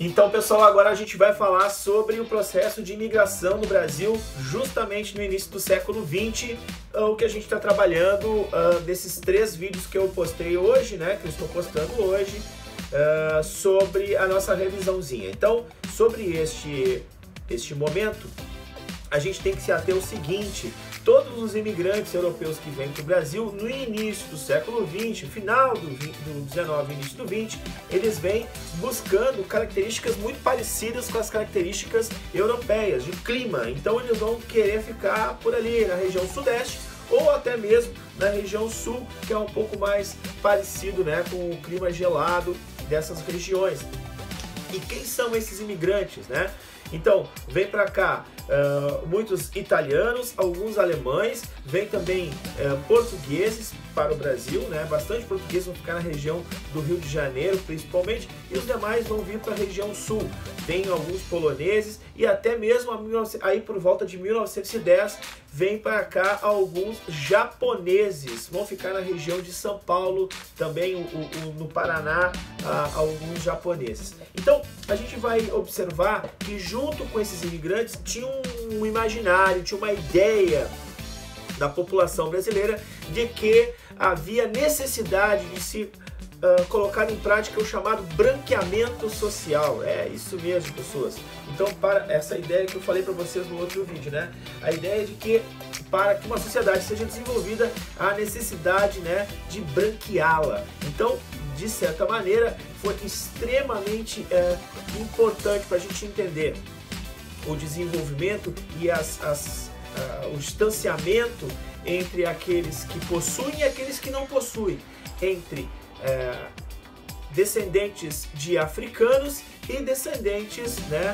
Então, pessoal, agora a gente vai falar sobre o processo de imigração no Brasil, justamente no início do século XX, o que a gente está trabalhando desses 3 vídeos que eu postei hoje, né, que eu estou postando hoje, sobre a nossa revisãozinha. Então, sobre este momento, a gente tem que se ater ao seguinte: todos os imigrantes europeus que vêm para o Brasil no início do século XX, final do 19 início do 20, eles vêm buscando características muito parecidas com as características europeias, de clima. Então eles vão querer ficar por ali, na região sudeste, ou até mesmo na região sul, que é um pouco mais parecido, né, com o clima gelado dessas regiões. E quem são esses imigrantes, né? Então, vem para cá muitos italianos, alguns alemães, vem também portugueses para o Brasil, né? Bastante portugueses vão ficar na região do Rio de Janeiro, principalmente, e os demais vão vir para a região sul. Tem alguns poloneses e até mesmo aí por volta de 1910 vem para cá alguns japoneses, vão ficar na região de São Paulo, também no Paraná, alguns japoneses. Então, a gente vai observar que junto com esses imigrantes tinha um imaginário, tinha uma ideia da população brasileira de que havia necessidade de se colocar em prática o chamado branqueamento social. É isso mesmo, pessoas. Então, para essa ideia que eu falei para vocês no outro vídeo, né? A ideia de que para que uma sociedade seja desenvolvida, há necessidade, né, de branqueá-la. Então, de certa maneira, foi extremamente importante para a gente entender o desenvolvimento e o distanciamento entre aqueles que possuem e aqueles que não possuem, entre descendentes de africanos e descendentes, né,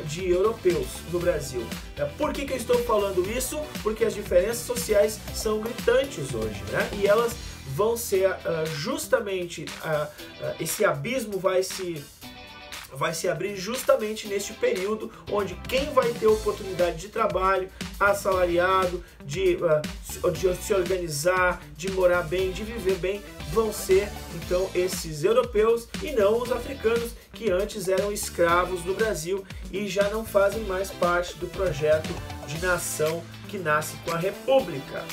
de europeus no Brasil. Por que eu estou falando isso? Porque as diferenças sociais são gritantes hoje, né? E elas vão ser justamente, esse abismo vai se abrir justamente neste período onde quem vai ter oportunidade de trabalho, assalariado, de se organizar, de morar bem, de viver bem, vão ser então esses europeus e não os africanos, que antes eram escravos do Brasil e já não fazem mais parte do projeto de nação que nasce com a República.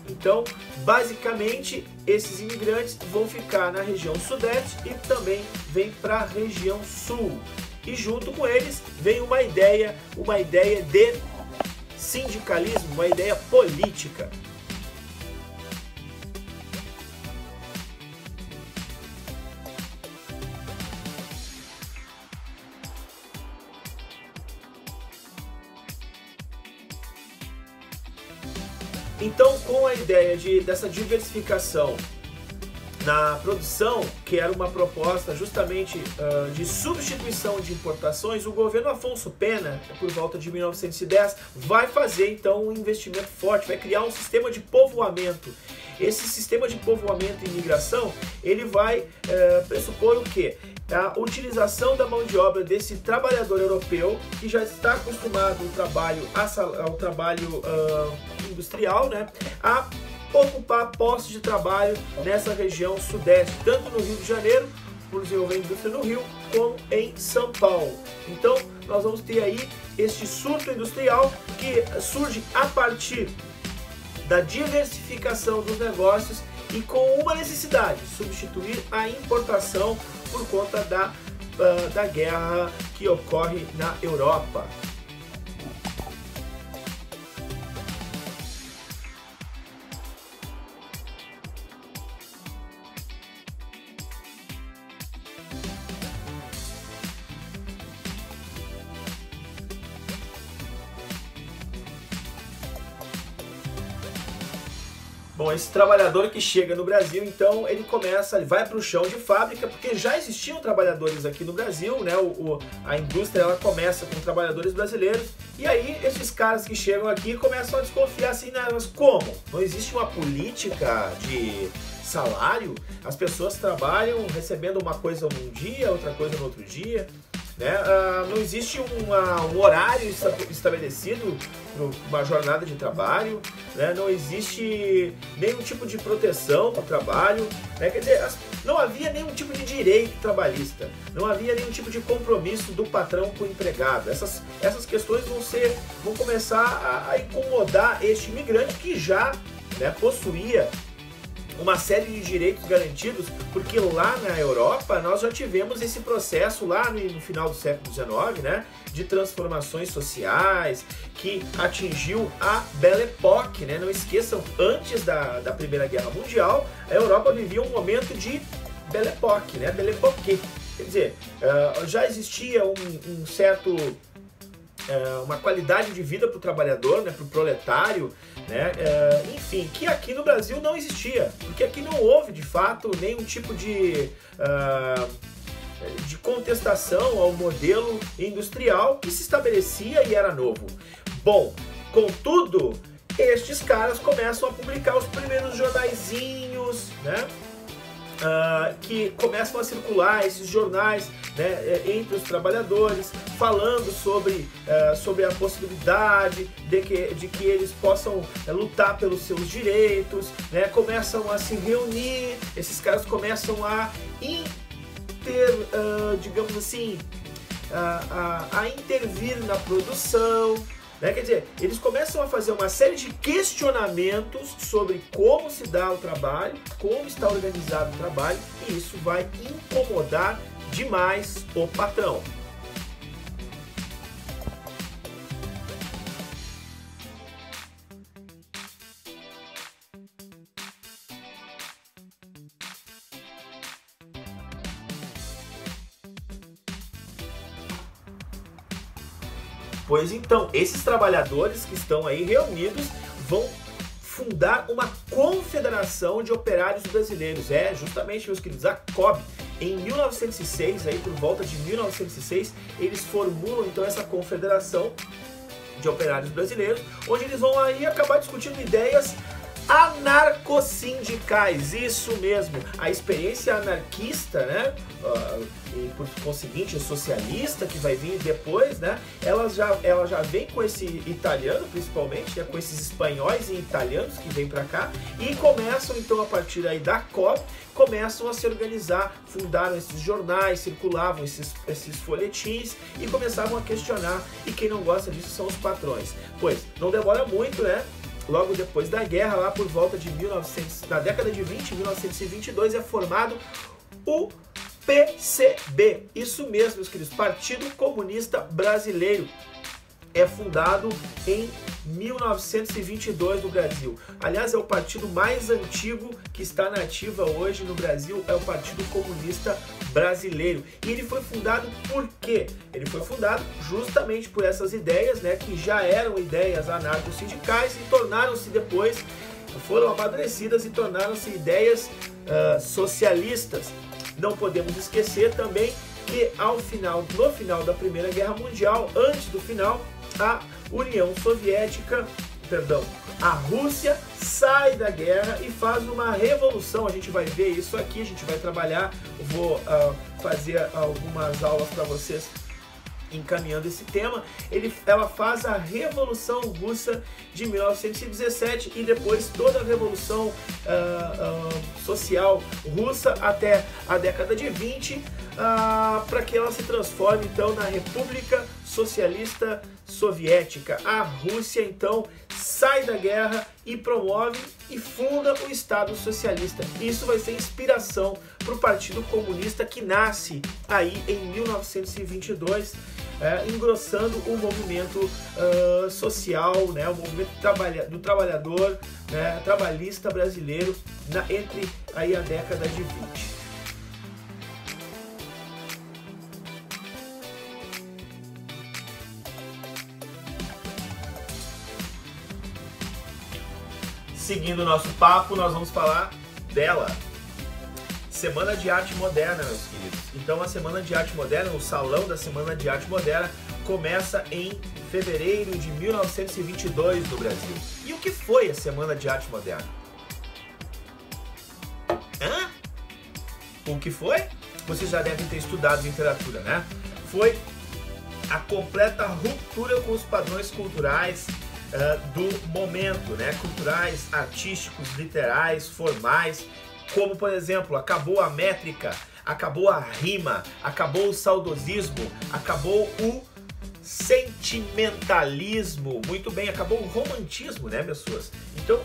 Então, basicamente, esses imigrantes vão ficar na região sudeste e também vêm para a região sul. E junto com eles vem uma ideia de sindicalismo, uma ideia política. Então, com a ideia dessa diversificação na produção, que era uma proposta justamente de substituição de importações, o governo Afonso Pena, por volta de 1910, vai fazer então um investimento forte, vai criar um sistema de povoamento. Esse sistema de povoamento e imigração, ele vai pressupor o quê? A utilização da mão de obra desse trabalhador europeu que já está acostumado ao trabalho industrial, né, a ocupar postos de trabalho nessa região sudeste, tanto no Rio de Janeiro, por desenvolver a indústria no Rio, como em São Paulo. Então, nós vamos ter aí este surto industrial que surge a partir da diversificação dos negócios e com uma necessidade, substituir a importação por conta da guerra que ocorre na Europa. Bom, esse trabalhador que chega no Brasil, então, ele vai para o chão de fábrica, porque já existiam trabalhadores aqui no Brasil, né? A indústria, ela começa com trabalhadores brasileiros, e aí esses caras que chegam aqui começam a desconfiar assim, mas como? Não existe uma política de salário? As pessoas trabalham recebendo uma coisa um dia, outra coisa no outro dia. né? Não existe um horário estabelecido para uma jornada de trabalho, né? Não existe nenhum tipo de proteção para o trabalho, né? Quer dizer, não havia nenhum tipo de direito trabalhista, não havia nenhum tipo de compromisso do patrão com o empregado. Essas questões vão começar a incomodar este imigrante que já, né, possuía uma série de direitos garantidos, porque lá na Europa nós já tivemos esse processo lá no final do século XIX, né, de transformações sociais que atingiu a Belle Époque, né? Não esqueçam, antes da Primeira Guerra Mundial, a Europa vivia um momento de Belle Époque, né? Belle Époque. Quer dizer, já existia um certo... uma qualidade de vida para o trabalhador, né, para o proletário, né, enfim, que aqui no Brasil não existia, porque aqui não houve, de fato, nenhum tipo de contestação ao modelo industrial que se estabelecia e era novo. Bom, contudo, estes caras começam a publicar os primeiros jornaizinhos, né, que começam a circular esses jornais, né, entre os trabalhadores, falando sobre a possibilidade de que eles possam lutar pelos seus direitos, né, começam a se reunir, esses caras começam a digamos assim, a intervir na produção, né? Quer dizer, eles começam a fazer uma série de questionamentos sobre como se dá o trabalho, como está organizado o trabalho, e isso vai incomodar demais o patrão. Pois então, esses trabalhadores que estão aí reunidos vão fundar uma confederação de operários brasileiros. Justamente, meus queridos, a COB. Em 1906, aí por volta de 1906, eles formulam então essa confederação de operários brasileiros, onde eles vão aí acabar discutindo ideias anarcossindicais, isso mesmo, a experiência anarquista, né, e por conseguinte socialista que vai vir depois, né, ela já vem com esse italiano principalmente, né, com esses espanhóis e italianos que vêm para cá e começam então a partir aí da COB, começam a se organizar, fundaram esses jornais, circulavam esses folhetins e começavam a questionar, e quem não gosta disso são os patrões. Pois, não demora muito, né? Logo depois da guerra, lá por volta de na década de 20, 1922, é formado o PCB. Isso mesmo, meus queridos, Partido Comunista Brasileiro. É fundado em 1922 no Brasil. Aliás, é o partido mais antigo que está na ativa hoje no Brasil, é o Partido Comunista Brasileiro. E ele foi fundado por quê? Ele foi fundado justamente por essas ideias, né, que já eram ideias anarco-sindicais e tornaram-se depois, foram amadurecidas e tornaram-se ideias socialistas. Não podemos esquecer também que no final da Primeira Guerra Mundial, antes do final, a a Rússia sai da guerra e faz uma revolução. A gente vai ver isso aqui, a gente vai trabalhar, vou fazer algumas aulas para vocês encaminhando esse tema. Ela faz a Revolução Russa de 1917 e depois toda a Revolução Social Russa até a década de 20, para que ela se transforme então na República Socialista Soviética. A Rússia então sai da guerra e promove e funda o Estado Socialista. Isso vai ser inspiração para o Partido Comunista, que nasce aí em 1922, engrossando o movimento social, né, o movimento do trabalhador, né, trabalhista brasileiro entre aí a década de 20. Seguindo o nosso papo, nós vamos falar dela. Semana de Arte Moderna, meus queridos. Então a Semana de Arte Moderna, o Salão da Semana de Arte Moderna, começa em fevereiro de 1922 no Brasil. E o que foi a Semana de Arte Moderna? O que foi? Vocês já devem ter estudado literatura, né? Foi a completa ruptura com os padrões culturais do momento, né? Culturais, artísticos, literais, formais, como por exemplo, acabou a métrica, acabou a rima, acabou o saudosismo, acabou o sentimentalismo, muito bem, acabou o romantismo, né, pessoas? Então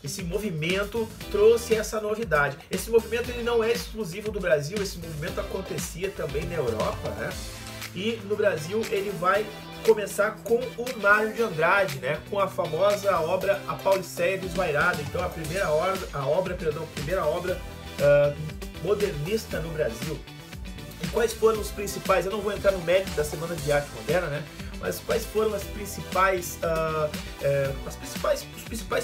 esse movimento trouxe essa novidade. Esse movimento ele não é exclusivo do Brasil, esse movimento acontecia também na Europa, né? E no Brasil ele vai começar com o Mário de Andrade, né? Com a famosa obra A Pauliceia Desvairada. Então a primeira obra modernista no Brasil. E quais foram os principais? Eu não vou entrar no mérito da Semana de Arte Moderna, né? Mas quais foram os principais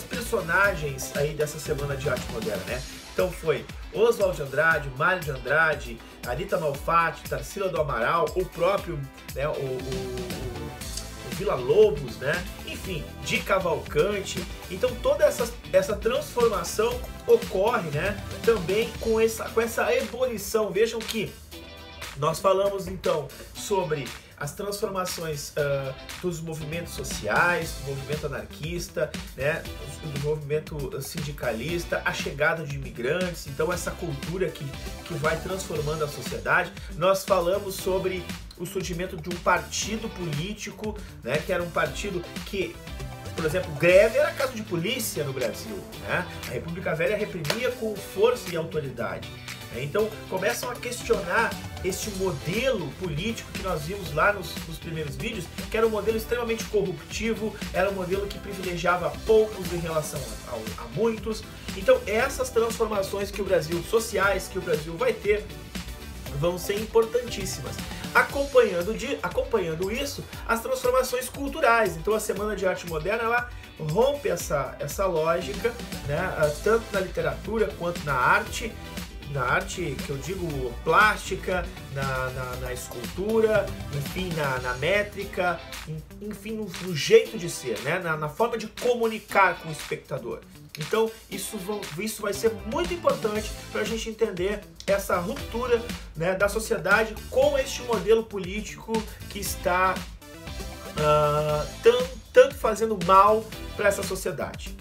personagens aí dessa Semana de Arte Moderna, né? Então foi Oswald de Andrade, Mário de Andrade, Anita Malfatti, Tarsila do Amaral, o próprio, né, o Villa-Lobos, né? Enfim, de Cavalcante. Então toda essa transformação ocorre, né, também com essa ebulição. Vejam que nós falamos então sobre as transformações dos movimentos sociais, do movimento anarquista, né, do movimento sindicalista, a chegada de imigrantes, então essa cultura que vai transformando a sociedade. Nós falamos sobre o surgimento de um partido político, né, que era um partido que, por exemplo, greve era caso de polícia no Brasil, né? A República Velha reprimia com força e autoridade. Então começam a questionar esse modelo político que nós vimos lá nos primeiros vídeos, que era um modelo extremamente corruptivo, era um modelo que privilegiava poucos em relação a muitos. Então essas transformações sociais que o Brasil vai ter vão ser importantíssimas. Acompanhando isso, as transformações culturais. Então a Semana de Arte Moderna ela rompe essa lógica, né, tanto na literatura quanto na arte que eu digo plástica, na escultura, enfim, na métrica, enfim, no jeito de ser, né? Na forma de comunicar com o espectador. Então isso vai ser muito importante para a gente entender essa ruptura, né, da sociedade com este modelo político que está tanto fazendo mal para essa sociedade.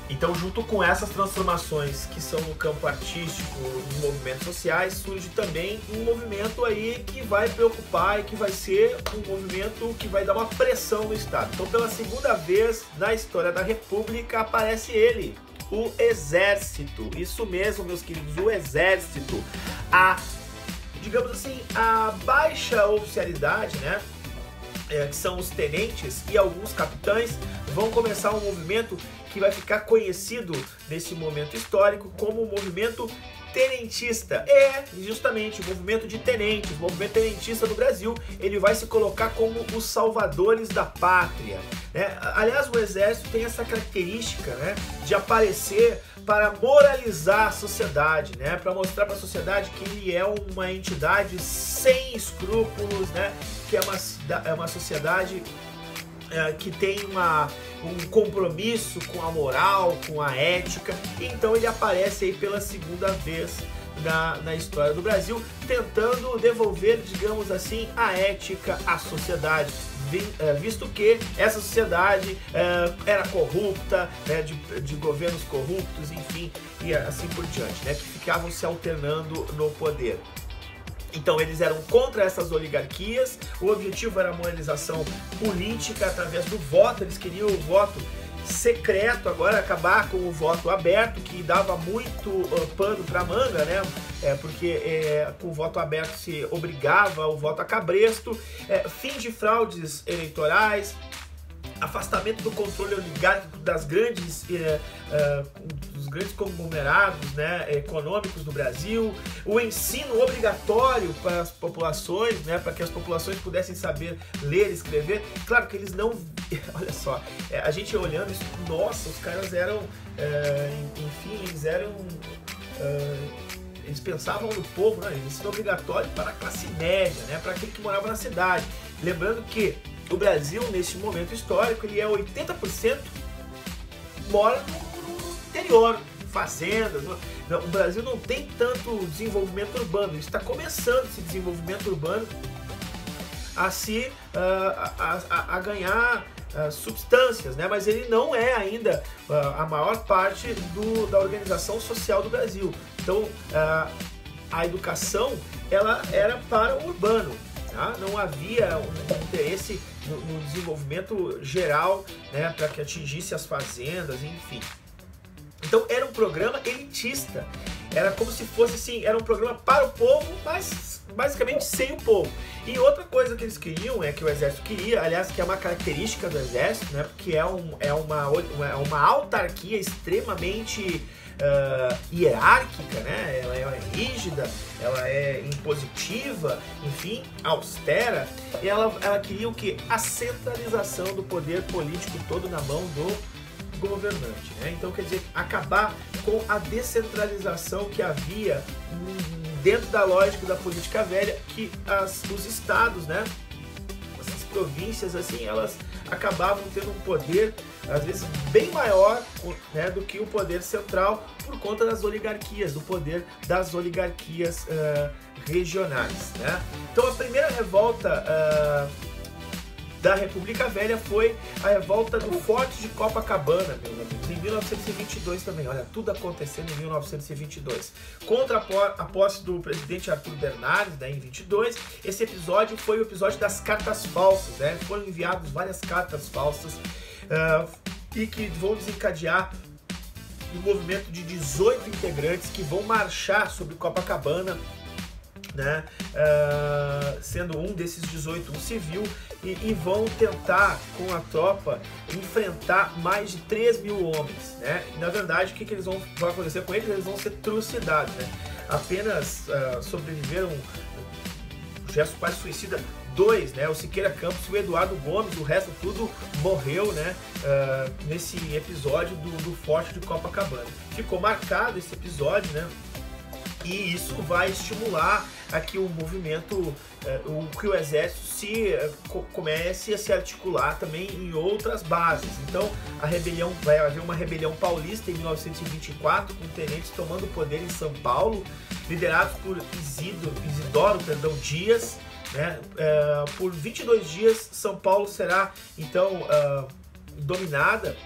Então, junto com essas transformações que são no campo artístico, nos movimentos sociais, surge também um movimento aí que vai preocupar e que vai ser um movimento que vai dar uma pressão no Estado. Então, pela segunda vez na história da República, aparece ele, o Exército. Isso mesmo, meus queridos, o Exército. Digamos assim, a baixa oficialidade, né? Que são os tenentes e alguns capitães, vão começar um movimento que vai ficar conhecido nesse momento histórico como o movimento tenentista. Justamente o movimento de tenentes, o movimento tenentista do Brasil, ele vai se colocar como os salvadores da pátria, né? Aliás, o Exército tem essa característica, né, de aparecer para moralizar a sociedade, né, para mostrar para a sociedade que ele é uma entidade sem escrúpulos, né, que é uma sociedade que tem um compromisso com a moral, com a ética. Então ele aparece aí pela segunda vez na história do Brasil, tentando devolver, digamos assim, a ética à sociedade, visto que essa sociedade era corrupta, né, de governos corruptos, enfim, e assim por diante, né, que ficavam se alternando no poder. Então eles eram contra essas oligarquias, o objetivo era a moralização política através do voto, eles queriam o voto secreto, agora acabar com o voto aberto, que dava muito pano para manga, né? Porque com o voto aberto se obrigava o voto a cabresto, fim de fraudes eleitorais, afastamento do controle oligárquico dos grandes conglomerados, né, econômicos do Brasil, o ensino obrigatório para as populações, né, para que as populações pudessem saber ler e escrever. Claro que eles não... Olha só, a gente olhando isso, nossa, os caras eram... enfim, eles eram... eles pensavam no povo, né? Ensino obrigatório para a classe média, né? Para aquele que morava na cidade. Lembrando que o Brasil, nesse momento histórico, ele é 80% mora no interior, fazendas. O Brasil não tem tanto desenvolvimento urbano, está começando esse desenvolvimento urbano a ganhar substâncias, né? Mas ele não é ainda a maior parte da organização social do Brasil. Então, a educação ela era para o urbano, tá? Não havia um interesse no desenvolvimento geral, né, para que atingisse as fazendas, enfim. Então era um programa elitista, era como se fosse assim, era um programa para o povo, mas basicamente sem o povo. E outra coisa que eles queriam, que o exército queria, aliás, que é uma característica do exército, né, porque é uma autarquia extremamente hierárquica, né, ela é rígida, ela é impositiva, enfim, austera, e ela queria o quê? A centralização do poder político todo na mão do governante, né? Então, quer dizer, acabar com a descentralização que havia dentro da lógica da política velha, que os estados, né, essas províncias, assim, elas acabavam tendo um poder, às vezes, bem maior, né, do que o poder central, por conta das oligarquias, do poder das oligarquias regionais, né? Então, a primeira revolta da República Velha foi a revolta do Forte de Copacabana, meus amigos, em 1922 também. Olha, tudo acontecendo em 1922. Contra a posse do presidente Arthur Bernardes, né, em 22, esse episódio foi o episódio das cartas falsas, né? Foram enviadas várias cartas falsas e que vão desencadear um movimento de 18 integrantes que vão marchar sobre Copacabana, né, sendo um desses 18 um civil, e vão tentar, com a tropa, enfrentar mais de 3 mil homens, né? E, na verdade, o que eles vai acontecer com eles? Eles vão ser trucidados, né? Apenas sobreviveram o gesto quase suicida 2, né? O Siqueira Campos e o Eduardo Gomes, o resto tudo morreu, né? Nesse episódio do Forte de Copacabana. Ficou marcado esse episódio, né? E isso vai estimular aqui o movimento, que o exército comece a se articular também em outras bases. Então, vai haver uma rebelião paulista em 1924, com tenentes tomando o poder em São Paulo, liderados por Isidoro Dias, né? Por 22 dias, São Paulo será, então, dominada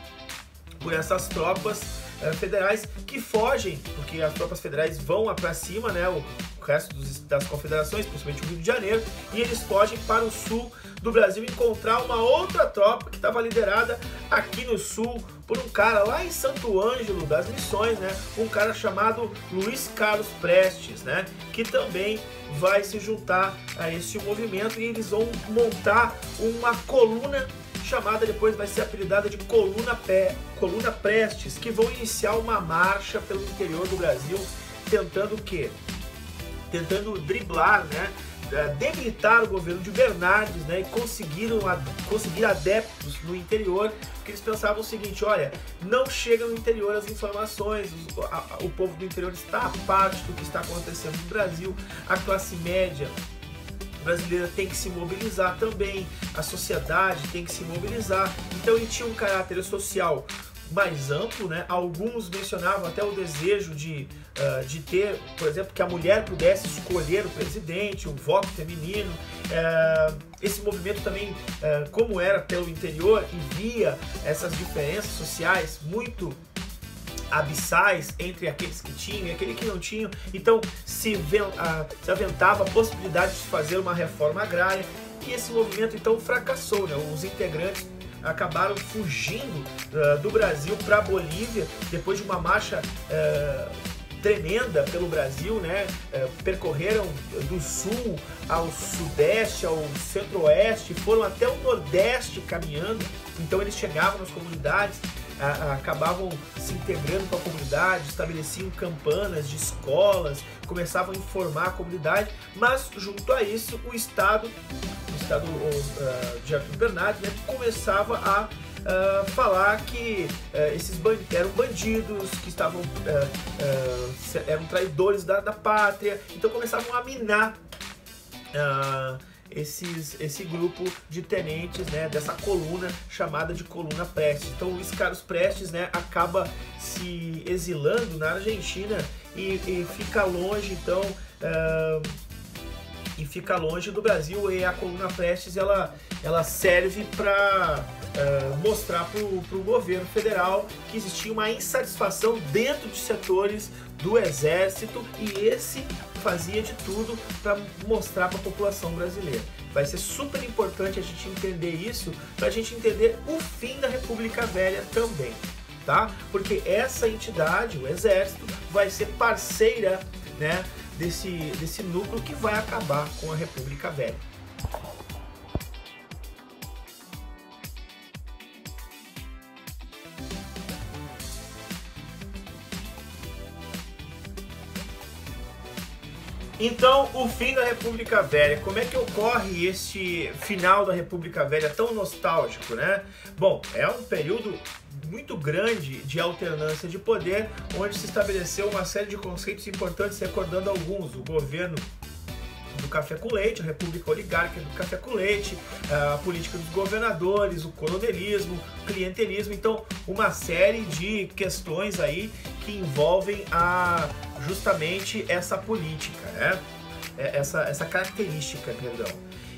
por essas tropas federais que fogem, porque as tropas federais vão para cima, né, o resto das confederações, principalmente o Rio de Janeiro, e eles fogem para o sul do Brasil encontrar uma outra tropa que estava liderada aqui no sul por um cara lá em Santo Ângelo das Missões, né, um cara chamado Luiz Carlos Prestes, né, que também vai se juntar a esse movimento, e eles vão montar uma coluna chamada, depois vai ser apelidada de Coluna Prestes, que vão iniciar uma marcha pelo interior do Brasil, tentando o quê? Tentando driblar, né? Debilitar o governo de Bernardes, né? E conseguir adeptos no interior, porque eles pensavam o seguinte: olha, não chega no interior as informações, o povo do interior está a parte do que está acontecendo no Brasil, a classe média brasileira tem que se mobilizar também, a sociedade tem que se mobilizar. Então ele tinha um caráter social mais amplo, né? Alguns mencionavam até o desejo de ter, por exemplo, que a mulher pudesse escolher o presidente, o voto feminino. Esse movimento também, como era pelo interior e via essas diferenças sociais muito abissais entre aqueles que tinham e aqueles que não tinham, então se aventava a possibilidade de fazer uma reforma agrária, e esse movimento então fracassou, né? Os integrantes acabaram fugindo do Brasil para a Bolívia, depois de uma marcha tremenda pelo Brasil, né? Percorreram do sul ao sudeste, ao centro-oeste, foram até o nordeste caminhando. Então eles chegavam nas comunidades, acabavam se integrando com a comunidade, estabeleciam campanas de escolas, começavam a informar a comunidade, mas junto a isso o Estado de Arthur Bernardes, né, começava falar que esses eram bandidos, que estavam eram traidores da pátria. Então começavam a minar esse grupo de tenentes, né, dessa coluna chamada de Coluna Prestes. Então o Luiz Carlos Prestes, né, acaba se exilando na Argentina e fica longe, então, fica longe do Brasil, e a Coluna Prestes ela serve para mostrar para o governo federal que existia uma insatisfação dentro de setores do exército, e esse fazia de tudo para mostrar para a população brasileira. Vai ser super importante a gente entender isso, para a gente entender o fim da República Velha também, tá? Porque essa entidade, o exército, vai ser parceira, né, desse núcleo que vai acabar com a República Velha. Então, o fim da República Velha. Como é que ocorre este final da República Velha tão nostálgico, né? Bom, é um período muito grande de alternância de poder, onde se estabeleceu uma série de conceitos importantes, recordando alguns: o governo do café com leite, a república oligárquica do café com leite, a política dos governadores, o coronelismo, o clientelismo. Então, uma série de questões aí que envolvem justamente essa política, né? Essa característica, perdão.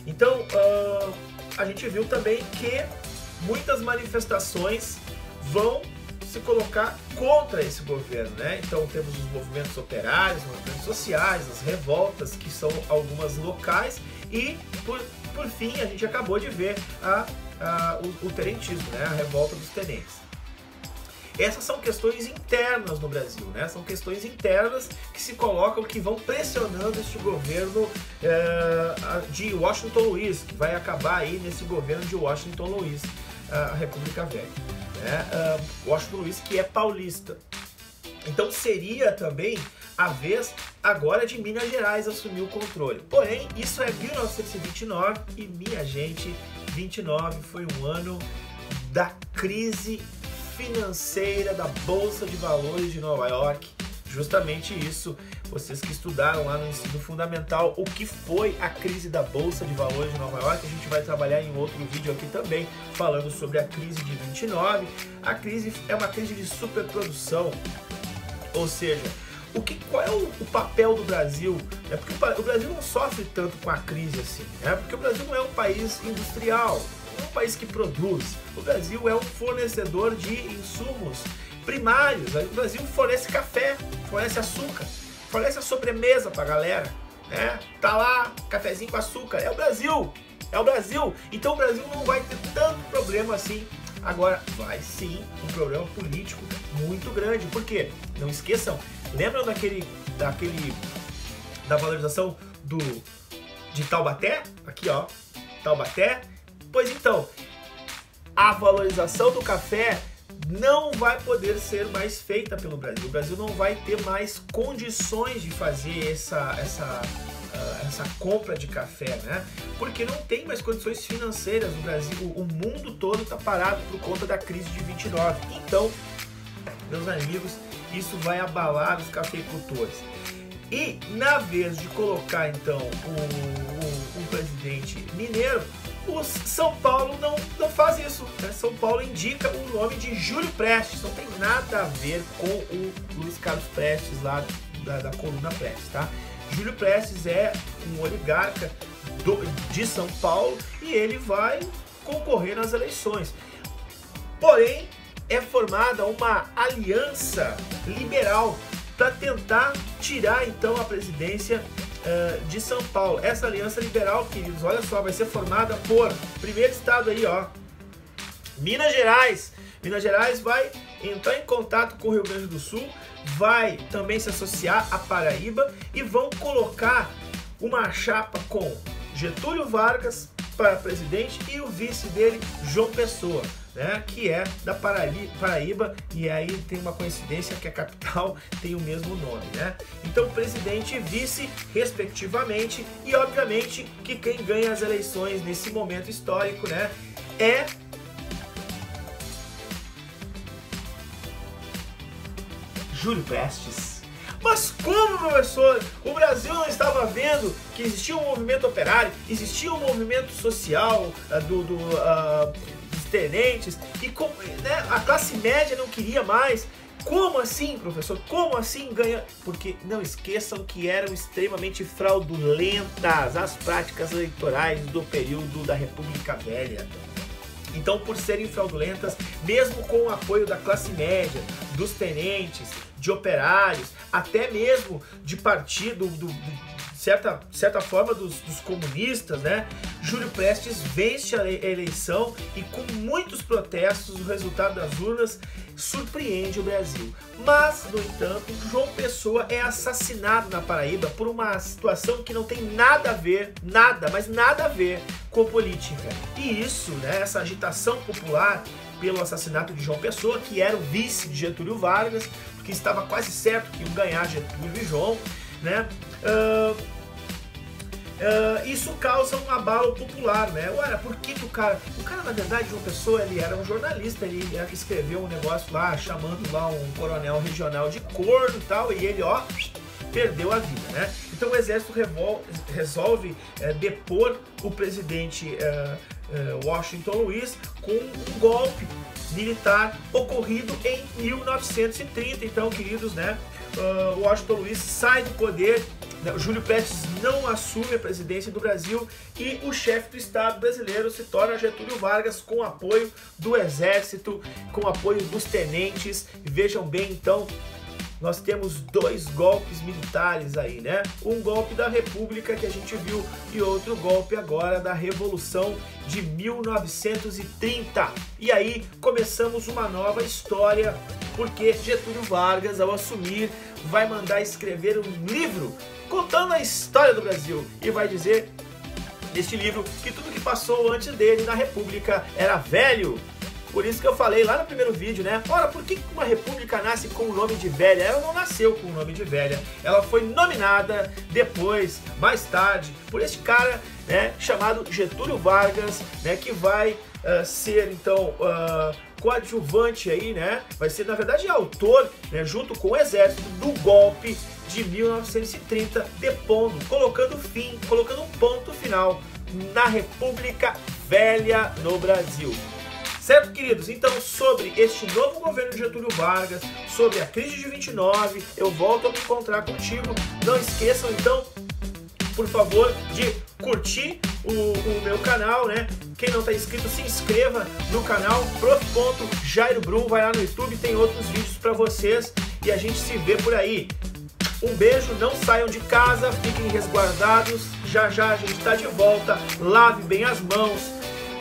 Então, a gente viu também que muitas manifestações vão se colocar contra esse governo, né? Então temos os movimentos operários, os movimentos sociais, as revoltas, que são algumas locais, e por fim a gente acabou de ver o tenentismo, né? A revolta dos tenentes. Essas são questões internas no Brasil, né? São questões internas que se colocam, que vão pressionando este governo de Washington Luiz, que vai acabar aí nesse governo de Washington Luiz, a República Velha. Washington Luiz, que é paulista. Então seria também a vez agora de Minas Gerais assumir o controle. Porém, isso é 1929 e, minha gente, 29 foi um ano da crise financeira da Bolsa de Valores de Nova York. Justamente isso, vocês que estudaram lá no ensino fundamental o que foi a crise da Bolsa de Valores de Nova York, a gente vai trabalhar em outro vídeo aqui também, falando sobre a crise de 29. A crise é uma crise de superprodução, ou seja, qual é o papel do Brasil? É porque o Brasil não sofre tanto com a crise assim, né? Porque o Brasil não é um país industrial, não é um país que produz. O Brasil é um fornecedor de insumos primários. O Brasil fornece café, fornece açúcar, fornece a sobremesa pra galera, né? Tá lá, cafezinho com açúcar, é o Brasil, é o Brasil. Então o Brasil não vai ter tanto problema assim. Agora vai sim um problema político muito grande. Por quê? Não esqueçam, lembram da valorização de Taubaté? Aqui ó, Taubaté. Pois então, a valorização do café não vai poder ser mais feita pelo Brasil. O Brasil não vai ter mais condições de fazer essa compra de café, né? Porque não tem mais condições financeiras no Brasil. O mundo todo está parado por conta da crise de 29. Então, meus amigos, isso vai abalar os cafeicultores. E na vez de colocar então um presidente mineiro, o São Paulo não faz isso, né? São Paulo indica o nome de Júlio Prestes, não tem nada a ver com o Luiz Carlos Prestes lá da Coluna Prestes, tá? Júlio Prestes é um oligarca de São Paulo e ele vai concorrer nas eleições. Porém, é formada uma aliança liberal para tentar tirar então a presidência de São Paulo. Essa aliança liberal, queridos, olha só, vai ser formada por, primeiro estado aí, ó, Minas Gerais. Minas Gerais vai entrar em contato com o Rio Grande do Sul, vai também se associar à Paraíba e vão colocar uma chapa com Getúlio Vargas para presidente e o vice dele, João Pessoa, né, que é da Paraíba, e aí tem uma coincidência que a capital tem o mesmo nome, né? Então presidente e vice respectivamente, e obviamente que quem ganha as eleições nesse momento histórico, né, é Júlio Prestes. Mas como, professor? O Brasil não estava vendo que existia um movimento operário, existia um movimento social dos tenentes, e né, a classe média não queria mais. Como assim, professor? Como assim ganhar? Porque não esqueçam que eram extremamente fraudulentas as práticas eleitorais do período da República Velha. Então, por serem fraudulentas, mesmo com o apoio da classe média, dos tenentes, de operários, até mesmo de partido, certa forma dos comunistas, né? Júlio Prestes vence a eleição e com muitos protestos o resultado das urnas surpreende o Brasil. Mas, no entanto, João Pessoa é assassinado na Paraíba por uma situação que não tem nada a ver, mas nada a ver com política. E isso, né, essa agitação popular pelo assassinato de João Pessoa, que era o vice de Getúlio Vargas, porque estava quase certo que iam ganhar Getúlio e João, né? Isso causa um abalo popular, né? Olha, por que o cara, na verdade, João Pessoa, ele era um jornalista, ele escreveu um negócio lá, chamando lá um coronel regional de corno e tal, e ele, ó, perdeu a vida, né? Então o exército resolve depor o presidente Washington Luiz com um golpe militar ocorrido em 1930. Então, queridos, né? Washington Luiz sai do poder, o Júlio Prestes não assume a presidência do Brasil e o chefe do Estado brasileiro se torna Getúlio Vargas, com apoio do exército, com apoio dos tenentes. Vejam bem, então, nós temos dois golpes militares aí, né? Um golpe da República que a gente viu e outro golpe agora da Revolução de 1930. E aí começamos uma nova história, porque Getúlio Vargas, ao assumir, vai mandar escrever um livro contando a história do Brasil e vai dizer neste livro que tudo que passou antes dele na República era velho. Por isso que eu falei lá no primeiro vídeo, né? Ora, por que uma república nasce com o nome de velha? Ela não nasceu com o nome de velha. Ela foi nominada depois, mais tarde, por este cara, né, chamado Getúlio Vargas, né, que vai ser, então, coadjuvante aí, né? Vai ser, na verdade, autor, né, junto com o exército, do golpe de 1930, depondo, colocando um ponto final na República Velha no Brasil. Certo, queridos? Então, sobre este novo governo de Getúlio Vargas, sobre a crise de 29, eu volto a me encontrar contigo. Não esqueçam, então, por favor, de curtir o meu canal, né? Quem não está inscrito, se inscreva no canal Prof.JairoBrum, vai lá no YouTube, tem outros vídeos para vocês e a gente se vê por aí. Um beijo, não saiam de casa, fiquem resguardados, já já a gente está de volta, lave bem as mãos,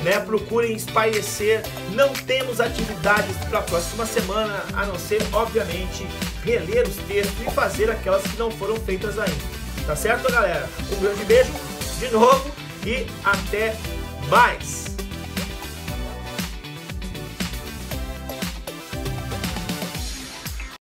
né? Procurem espairecer. Não temos atividades para a próxima semana, a não ser, obviamente, reler os textos e fazer aquelas que não foram feitas ainda. Tá certo, galera? Um grande beijo de novo e até mais!